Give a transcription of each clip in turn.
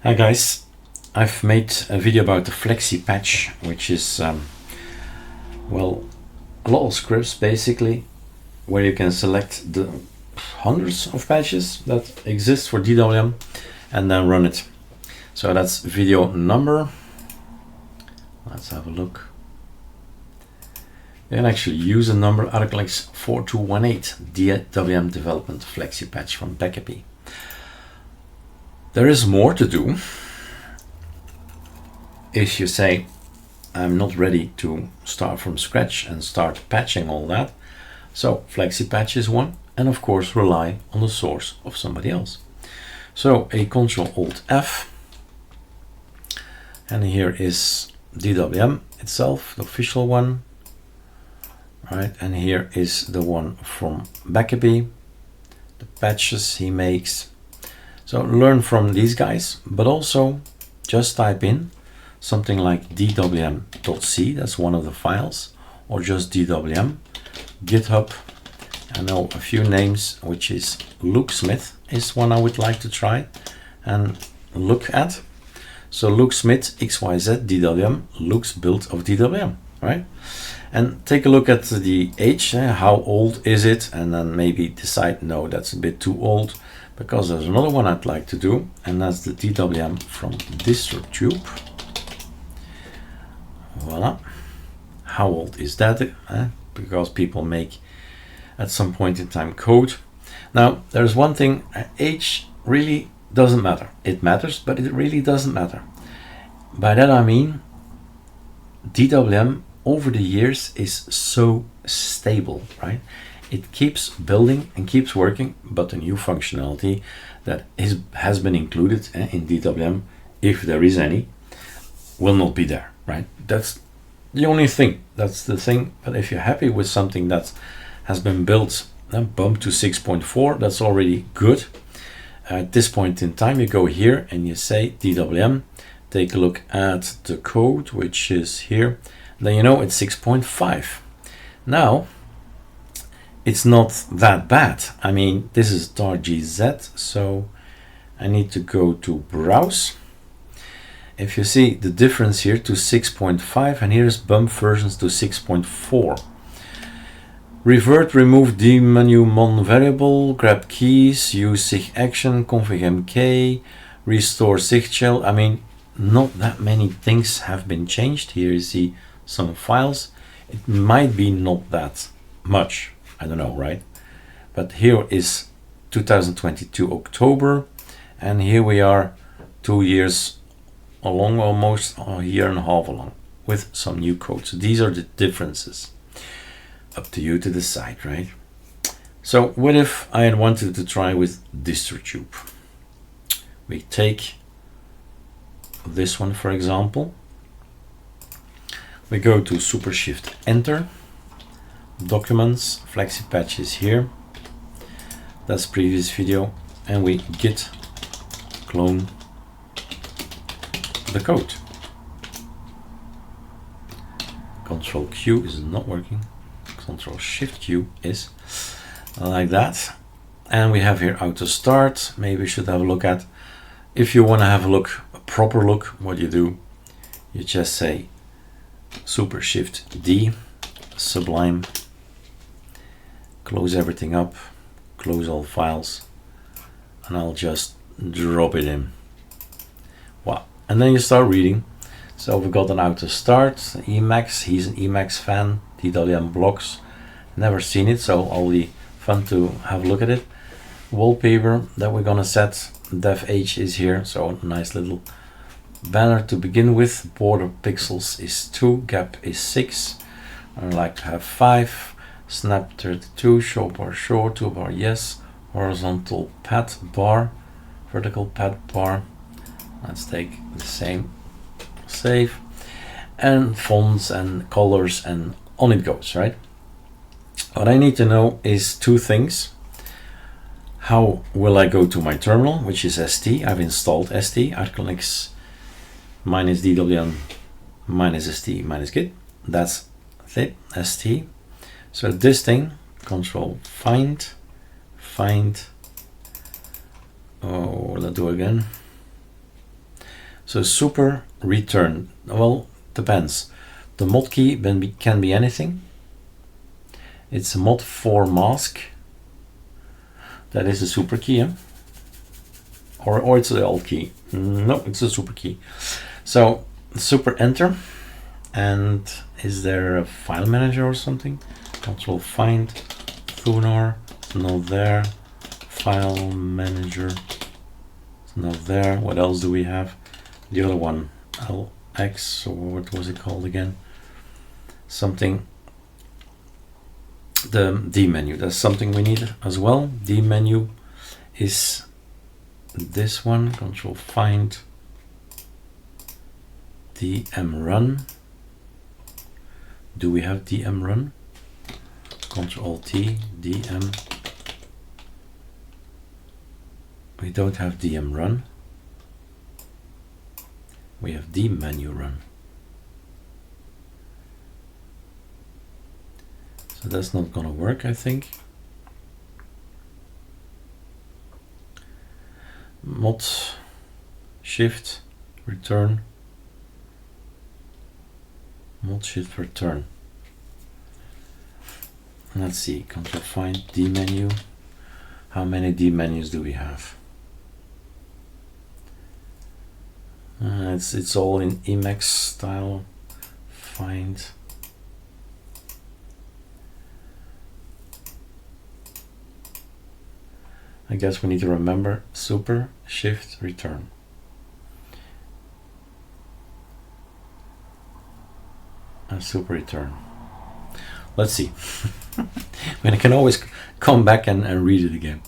Hi guys, I've made a video about the flexi patch, which is well, a lot of scripts basically where you can select the hundreds of patches that exist for DWM and then run it. So that's video number, let's have a look. You can actually use a number ArcoLinux 4218 DWM development flexi patch from Backup. There is more to do if you say I'm not ready to start from scratch and start patching all that. So flexi patch is one, and of course rely on the source of somebody else. So a Ctrl-Alt-F, and here is DWM itself, the official one, right? And here is the one from Backup, the patches he makes. So learn from these guys, but also just type in something like dwm.c, that's one of the files, or just dwm, GitHub. I know a few names, which is lukesmith is one I would like to try and look at. So lukesmithxyz DWM, Luke's build of DWM, right? And take a look at the age, how old is it, and then maybe decide, no, that's a bit too old, because there's another one I'd like to do, and that's the DWM from distrotube. Voila. How old is that? Because people make at some point in time code. Now there's one thing, age really doesn't matter. It matters, but it really doesn't matter. By that I mean DWM over the years is so stable, right? It keeps building and keeps working, but the new functionality that has been included in DWM, if there is any, will not be there, right? That's the only thing. That's the thing. But if you're happy with something that has been built and bumped to 6.4, that's already good. At this point in time, you go here and you say DWM, take a look at the code, which is here. Then you know it's 6.5. Now, it's not that bad. I mean, this is .gz, so I need to go to browse. If you see the difference here to 6.5, and here's bump versions to 6.4. Revert, remove dmenu mon variable, grab keys, use sig action, config mk, restore sigshell. I mean, not that many things have been changed. Here you see some files. It might be not that much. I don't know, right? But here is 2022 October, and here we are 2 years along, almost a year and a half along, with some new code. So these are the differences. Up to you to decide, right? So what if I had wanted to try with distrotube? We take this one, for example. We go to Super Shift Enter. Documents, flexi patch is here. That's previous video, and we git clone the code. Control Q is not working. Control Shift Q is like that. And we have here auto start. Maybe we should have a look at, if you want to have a look, a proper look, what you do, you just say Super Shift D, Sublime, close everything up, close all files, and I'll just drop it in. Wow. And then you start reading. So we've got an auto start, Emacs, he's an Emacs fan, DWM blocks, never seen it, so I'll be fun to have a look at it. Wallpaper that we're gonna set, def h is here, so a nice little banner to begin with. Border pixels is 2, gap is 6, I like to have 5. Snap 32, show bar short, toolbar yes, horizontal pad bar, vertical pad bar. Let's take the same, save, and fonts and colors, and on it goes, right? What I need to know is two things. How will I go to my terminal, which is st? I've installed st, ArcoLinux -dwm -st -git. That's it, st. So this thing, control find, oh, let's do it again. So super return, well, depends. The mod key can be anything. It's a mod for mask. That is a super key, eh? Or it's the alt key. No, it's a super key. So super enter. And is there a file manager or something? Control find Thunar, it's not there. File manager, it's not there. What else do we have? The other one, LX, or what was it called again? Something. The D menu, that's something we need as well. D menu is this one. Control find DM run. Do we have DM run? Control T, DM. We don't have DM run. We have D menu run. So that's not gonna work, I think. Mod shift return. Mod shift return. Let's see, control find D menu. How many D menus do we have? It's all in Emacs style. Find. I guess we need to remember super shift return. And super return. Let's see. I can always come back and read it again.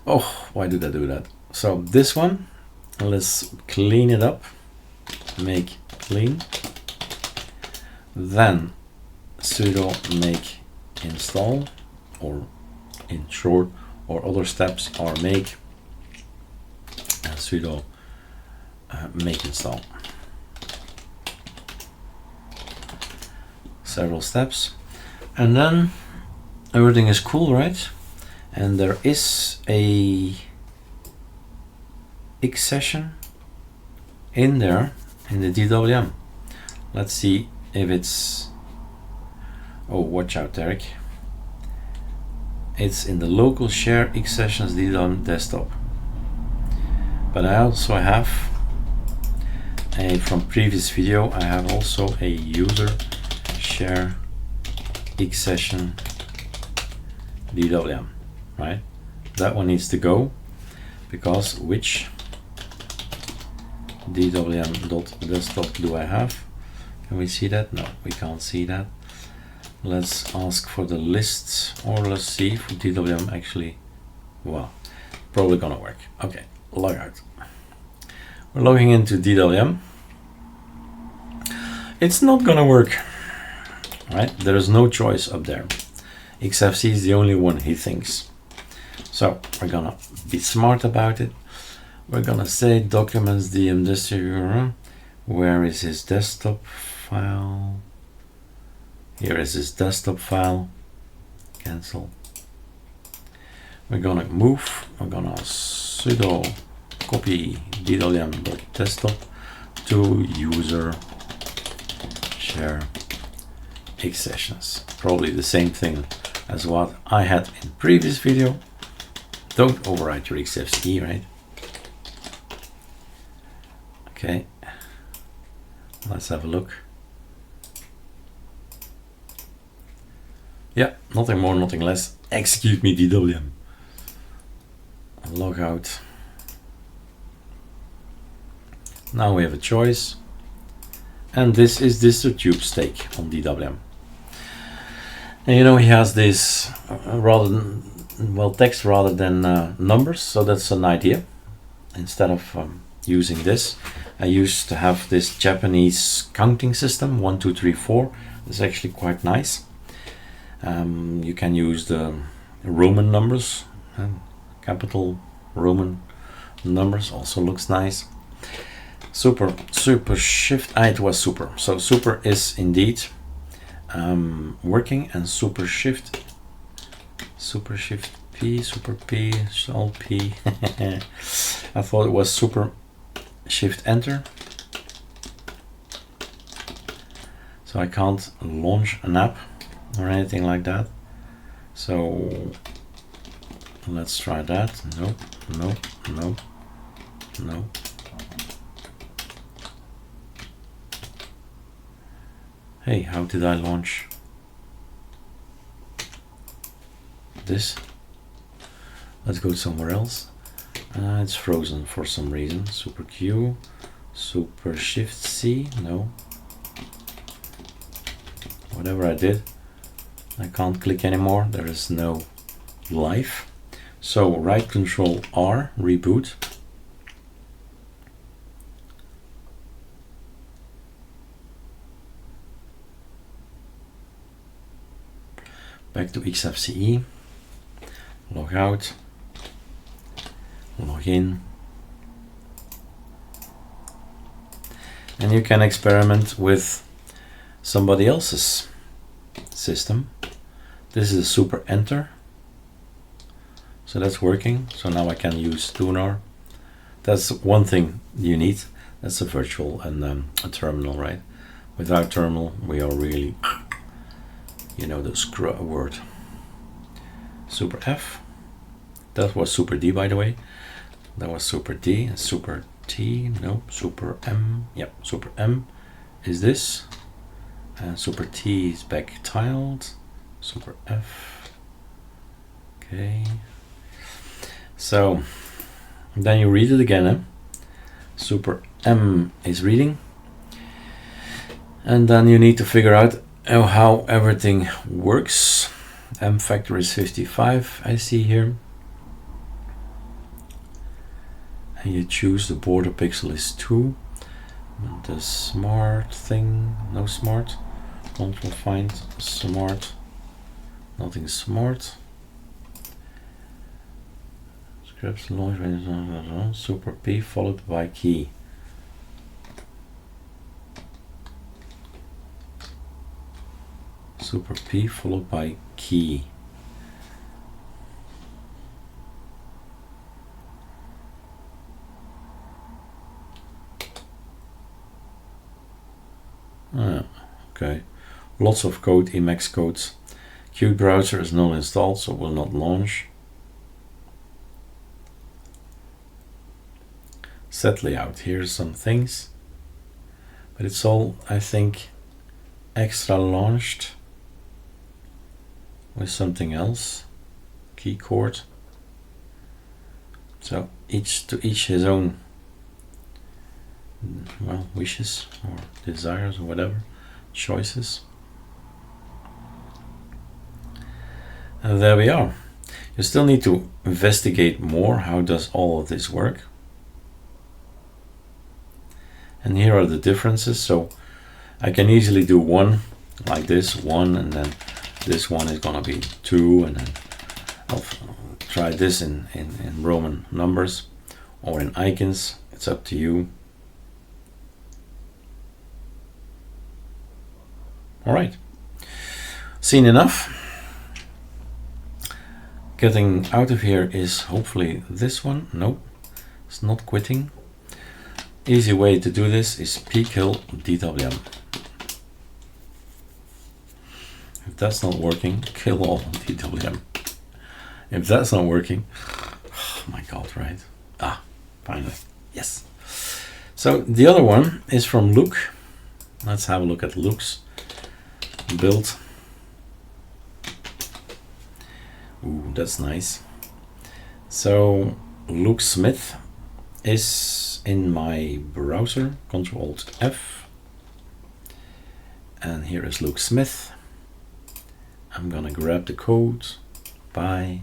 Oh, why did I do that? So this one, let's clean it up. Make clean. Then sudo make install, or in short, or other steps are make and sudo make install. Several steps, and then everything is cool, right? And there is a X session in there in the DWM. Let's see if it's, oh, watch out, Derek. It's in the local share X sessions DWM desktop. But I also have from previous video, I have also a user share X session DWM, right? That one needs to go, because which DWM.desktop do I have? Can we see that? No, we can't see that. Let's ask for the lists, or let's see if DWM actually, well, probably gonna work. Okay, log out. We're logging into DWM. It's not gonna work, right? There is no choice up there. XFC is the only one he thinks. So we're gonna be smart about it. We're gonna say documents DM distributor. Where is his desktop file? Here is his desktop file. Cancel. We're gonna move. We're gonna sudo copy dwm.desktop to user share X sessions. Probably the same thing as what I had in previous video. Don't overwrite your XFCE, right? Okay, let's have a look. Yeah, nothing more, nothing less. Execute me DWM. Log out. Now we have a choice. And this is distrotube stake on DWM. And you know, he has this rather than, well, text rather than numbers, so that's an idea. Instead of using this, I used to have this Japanese counting system, 1, 2, 3, 4. It's actually quite nice. You can use the Roman numbers, capital Roman numbers, also looks nice. Super shift, it was super. So super is indeed working, and super shift P, super P, alt P. I thought it was super shift enter. So I can't launch an app or anything like that. So let's try that. Nope, nope, nope, nope. Hey, how did I launch this? Let's go somewhere else. It's frozen for some reason. Super Q, Super Shift C, no. Whatever I did, I can't click anymore. There is no life. So right Control R, reboot. Back to XFCE, log out, log in, and you can experiment with somebody else's system. This is a super enter, so that's working. So now I can use Tunar. That's one thing you need. That's a virtual and a terminal, right? Without terminal, we are really, you know, the screw word. Super F. That was Super D, by the way. That was Super D. And Super T. No, Super M. Yep, Super M is this. And Super T is back tiled. Super F. Okay. So then you read it again. Eh? Super M is reading. And then you need to figure out how everything works. M factor is 55, I see here. And you choose the border pixel is 2. The smart thing, no smart. Control find smart, nothing smart. Scripts launch, Super P followed by key. Super P followed by key. Okay, lots of code, Emacs codes. Qt browser is not installed, so will not launch. Set layout, here's some things, but it's all, I think, extra launched with something else. Key chord. So to each his own, well, wishes or desires or whatever, choices. And there we are. You still need to investigate more. How does all of this work? And here are the differences. So I can easily do one like this, one, and then this one is gonna be 2, and then I'll try this in Roman numbers or in icons. It's up to you. All right, seen enough. Getting out of here is hopefully this one. Nope, it's not quitting. Easy way to do this is pkill DWM. If that's not working, kill all DWM. If that's not working, oh my god, right? Ah, finally, yes. So the other one is from Luke. Let's have a look at Luke's build. Ooh, that's nice. So Luke Smith is in my browser, Ctrl-Alt-F, and here is Luke Smith. I'm gonna grab the code by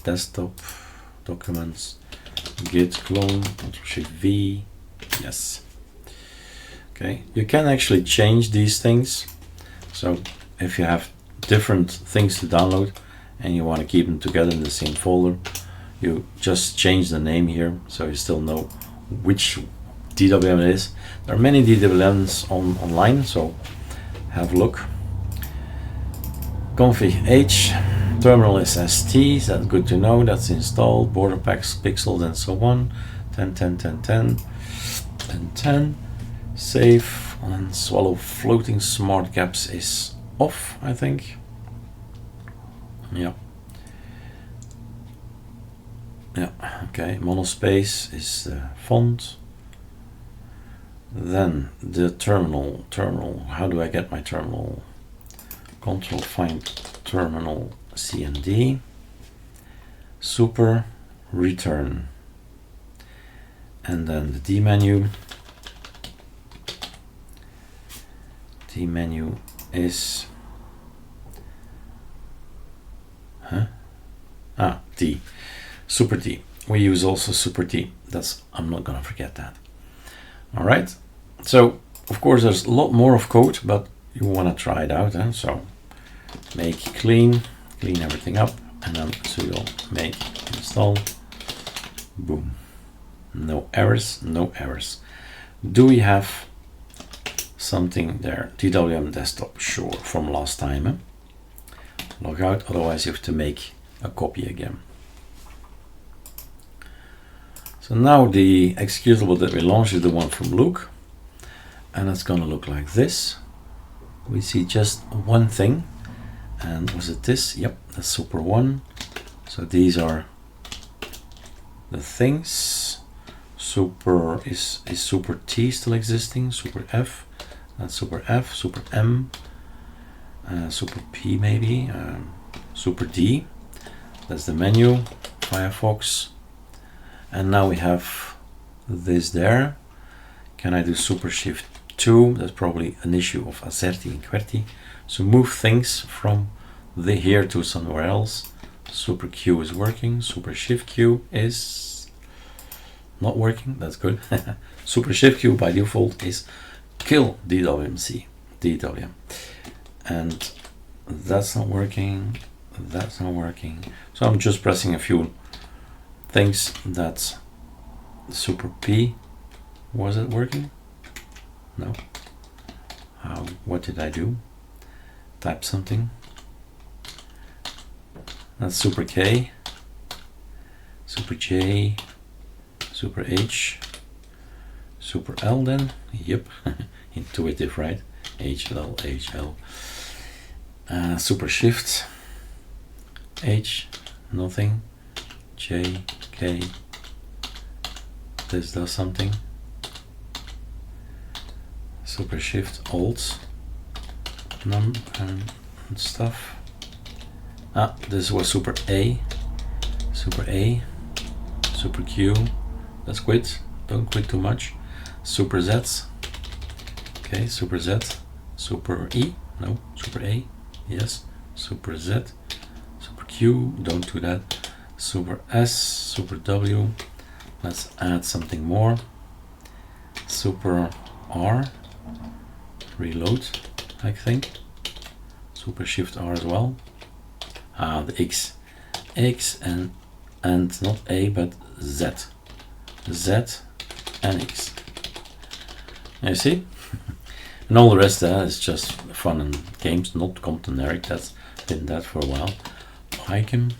desktop, documents, git clone, Ctrl-Shift-V, yes. Okay, you can actually change these things. So if you have different things to download and you want to keep them together in the same folder, you just change the name here so you still know which DWM it is. There are many DWMs online, so have a look. Config H, terminal is ST, that's good to know, that's installed, border packs, pixels, and so on. 10, 10, 10, 10, and 10. Save, And swallow floating smart gaps is off, I think. Yeah. Yeah, okay, monospace is the font. Then the terminal, how do I get my terminal? Control find terminal CMD, super return. And then the D menu. D menu is, D. Super D. We use also super D. I'm not gonna forget that. All right. So of course there's a lot more of code, but you want to try it out. So make clean everything up, and then sudo make install. Boom. No errors. Do we have something there? DWM desktop, sure, from last time. Log out, otherwise you have to make a copy again. So now the executable that we launched is the one from Luke, and it's gonna look like this. We see just one thing, and was it this? Yep, that's super one. So these are the things. Super is super T still existing, super F, that's super F, super M, super P maybe, super D, that's the menu, Firefox. And now we have this there. Can I do super shift 2? That's probably an issue of Azerty and QWERTY. So move things from here to somewhere else. Super Q is working. Super shift Q is not working. That's good. Super shift Q by default is kill DWMC. DWM. And that's not working. That's not working. So I'm just pressing a few things. That's super P. Was it working? No. What did I do? Type something. That's super K, super J, super H, super L then. Yep, intuitive, right? HL, HL. Super shift, H, nothing. J, K. This does something. Super shift, alt, num and stuff. This was super A, super Q. Let's quit. Don't quit too much. Super Z. Okay, super Z. Super E. No, super A. Yes. Super Z. Super Q. Don't do that. Super S. Super W. Let's add something more. Super R. Reload, I think. Super shift R as well. The X and not A but Z and X. You see? And all the rest is just fun and games, not conteneric. That's been that for a while. Icon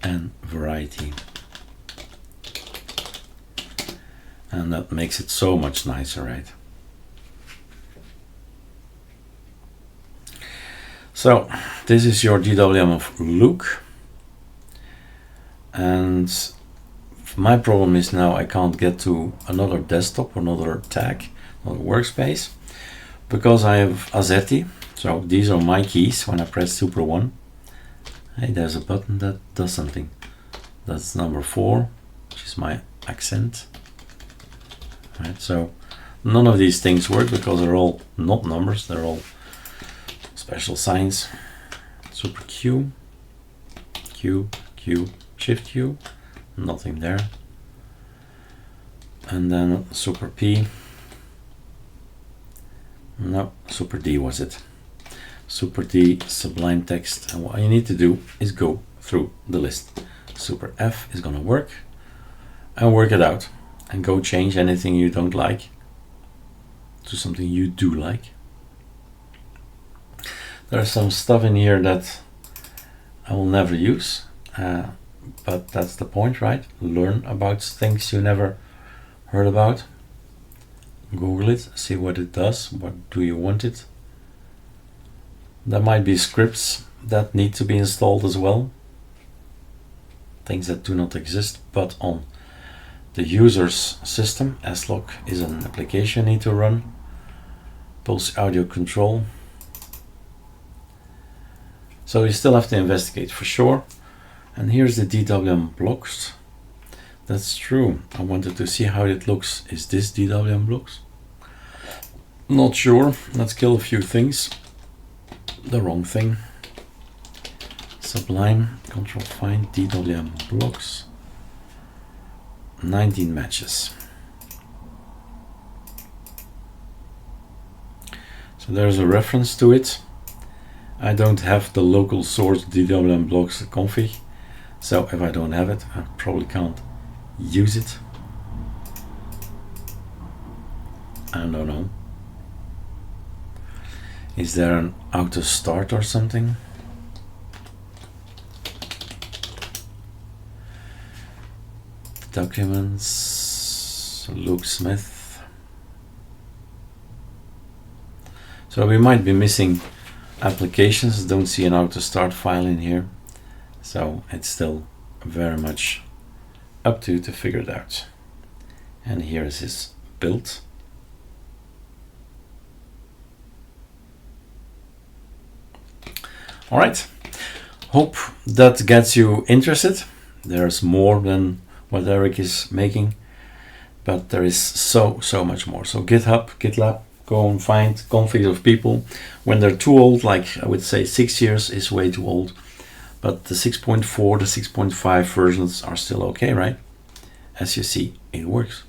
and variety, and that makes it so much nicer, right? So this is your DWM of Luke, and my problem is now I can't get to another desktop, another tag, another workspace, because I have Azerty. So these are my keys. When I press Super 1, hey, there's a button that does something. That's number 4, which is my accent. Right, so none of these things work because they're all not numbers, they're all special signs. Super Q, Q, Q, Shift Q, nothing there. And then Super P, no, Super D was it. Super D, Sublime Text, and what you need to do is go through the list. Super F is gonna work, and work it out, and go change anything you don't like to something you do like. There's some stuff in here that I will never use, but that's the point, right? Learn about things you never heard about. Google it, see what it does, what do you want it. There might be scripts that need to be installed as well, things that do not exist, but on the user's system, slog is an application you need to run. Pulse audio control. So you still have to investigate for sure. And here's the DWM blocks. That's true. I wanted to see how it looks. Is this DWM blocks? Not sure. Let's kill a few things. The wrong thing. Sublime, control find, DWM blocks. 19 matches. So there's a reference to it. I don't have the local source DWM blocks config. So if I don't have it, I probably can't use it. I don't know. Is there an auto start or something? Documents, Luke Smith. So we might be missing applications. Don't see an auto start file in here. So it's still very much up to you to figure it out. And here is his build. All right, hope that gets you interested. There's more than what Eric is making, but there is so much more. So GitHub, GitLab, go and find configs of people. When they're too old, like I would say 6 years is way too old, but the 6.4, the 6.5 versions are still okay, right? As you see, it works.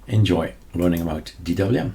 Enjoy learning about DWM.